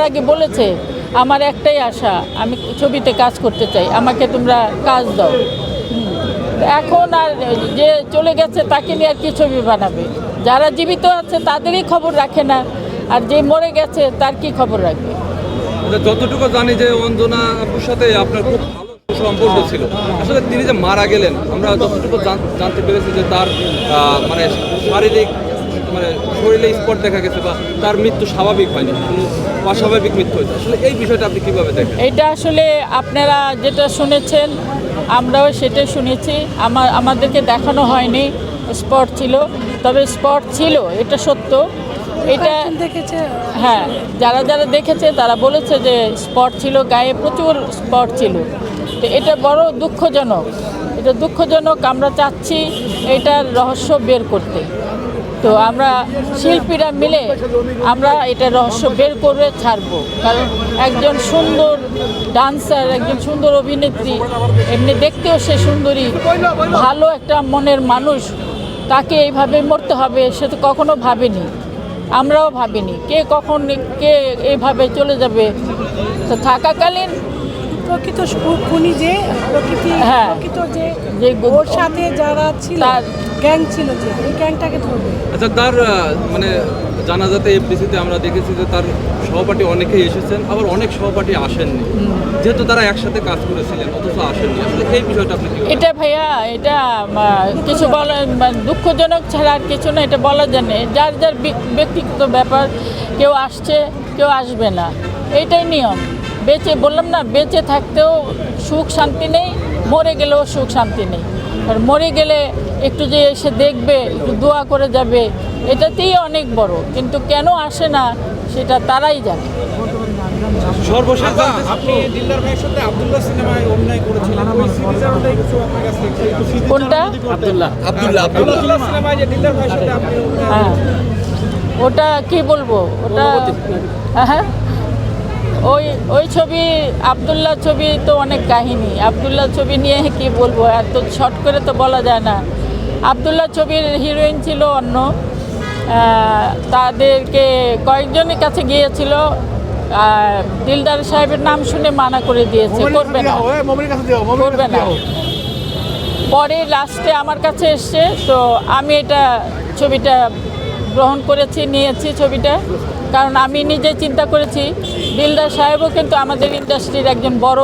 আগে বলেছে আমার একটাই আশা, আমি ছবিতে কাজ করতে চাই, আমাকে তোমরা কাজ দাও। এখন আর যে চলে গেছে তাকে নিয়ে আর কি ছবি বানাবে? যারা জীবিত আছে তাদেরই খবর রাখে না, আর যে মরে গেছে তার কি খবর রাখবে? যতটুকু জানি যে অঞ্জনা আপুর সাথে আপনার খুব ভালো সম্পর্ক ছিল। আসলে তিনি যে মারা গেলেন, আমরা যতটুকু জানতে পেরেছি যে তার মানে শারীরিক মানে শরীরে স্পট দেখা গেছে বা তার মৃত্যু স্বাভাবিক হয়নি, অস্বাভাবিক মৃত্যু হয়েছে। আসলে এই বিষয়টা আপনি কিভাবে দেখেন? এটা আসলে আপনারা যেটা শুনেছেন আমরাও সেটাই শুনেছি, আমাদেরকে দেখানো হয়নি স্পট ছিল, তবে স্পট ছিল, এটা সত্য। এটা দেখেছে, হ্যাঁ, যারা যারা দেখেছে তারা বলেছে যে স্পট ছিল, গায়ে প্রচুর স্পট ছিল। তো এটা বড় দুঃখজনক, এটা দুঃখজনক। আমরা চাচ্ছি এটার রহস্য বের করতে। তো আমরা শিল্পীরা মিলে আমরা এটা রহস্য বের করে ছাড়বো, কারণ একজন সুন্দর ডান্সার, একজন সুন্দর অভিনেত্রী, এমনি দেখতেও সে সুন্দরী, ভালো একটা মনের মানুষ, তাকে এইভাবে মরতে হবে সে তো কখনো ভাবেনি, আমরাও ভাবিনি। কে কখন কে এইভাবে চলে যাবে? তো থাকাকালীন প্রকৃত খুনি যে প্রকৃতি, হ্যাঁ, প্রকৃত যে যে ওর সাথে যারা ছিল, তার গ্যাং ছিল, যে ওই গ্যাংটাকে ধরবে। আচ্ছা, তার মানে জানাজাতে এফডিসিতে আমরা দেখেছি যে তার সহপাঠী অনেকেই এসেছেন, আবার অনেক সহপাঠী আসেননি, যেহেতু তারা একসাথে কাজ করেছিলেন অথচ আসেননি। আসলে এই বিষয়টা আপনি কি? এটা ভাইয়া, এটা কিছু বলা দুঃখজনক ছাড়া আর কিছু না, এটা বলা যায় না। যার যার ব্যক্তিগত ব্যাপার, কেউ আসছে কেউ আসবে না, এইটাই নিয়ম। বেঁচে বললাম না, বেঁচে থাকতেও সুখ শান্তি নেই, মরে গেলেও সুখ শান্তি নেই। আর মরে গেলে একটু যে এসে দেখবে, একটু দোয়া করে যাবে, এটাতেই অনেক বড়। কিন্তু কেন আসে না সেটা তারাই জানে। সর্বশেষ আপনি দিলদার ভাইয়ের সাথে আব্দুল্লাহ সিনেমায় অভিনয় করেছিলেন, ওই সিরিজের মধ্যে কিছু আপনার কাছ থেকে একটু কোনটা? আব্দুল্লাহ সিনেমায় যে দিলদার ভাইয়ের সাথে আপনি হ্যাঁ, ওটা কি বলবো, ওটা হ্যাঁ, ওই ছবি আব্দুল্লাহ ছবি তো অনেক কাহিনী। আব্দুল্লাহ ছবি নিয়ে কি বলবো, এত শর্ট করে তো বলা যায় না। আব্দুল্লাহ ছবির হিরোইন ছিল অন্য, তাদেরকে কয়েকজনের কাছে গিয়েছিল, দিলদার সাহেবের নাম শুনে মানা করে দিয়েছে, করবে না, করবে না। পরে লাস্টে আমার কাছে এসছে, তো আমি এটা ছবিটা গ্রহণ করেছি, নিয়েছি ছবিটা, কারণ আমি নিজে চিন্তা করেছি দিলদার সাহেবও কিন্তু আমাদের ইন্ডাস্ট্রির একজন বড়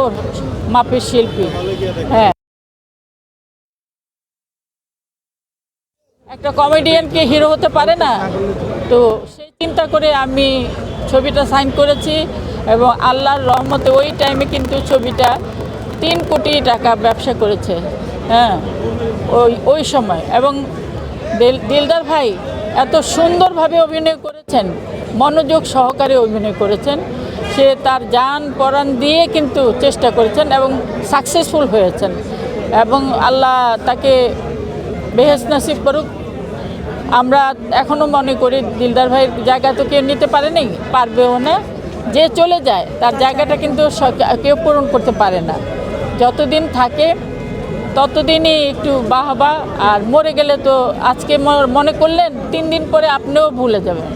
মাপের শিল্পী। হ্যাঁ, একটা কমেডিয়ানকে হিরো হতে পারে না, তো সেই চিন্তা করে আমি ছবিটা সাইন করেছি। এবং আল্লাহর রহমতে ওই টাইমে কিন্তু ছবিটা 3 কোটি টাকা ব্যবসা করেছে। হ্যাঁ, ওই সময়। এবং দিলদার ভাই এত সুন্দরভাবে অভিনয় করেছেন, মনোযোগ সহকারে অভিনয় করেছেন, সে তার জান পরাণ দিয়ে কিন্তু চেষ্টা করেছেন এবং সাকসেসফুল হয়েছেন। এবং আল্লাহ তাকে বেহেশত নসিব করুক। আমরা এখনও মনে করি দিলদার ভাইয়ের জায়গা তো কেউ নিতে পারেনি, পারবেও না। যে চলে যায় তার জায়গাটা কিন্তু কেউ পূরণ করতে পারে না। যতদিন থাকে ততদিনই একটু বাহবা, আর মরে গেলে তো আজকে মনে করলেন 3 দিন পরে আপনিও ভুলে যাবেন।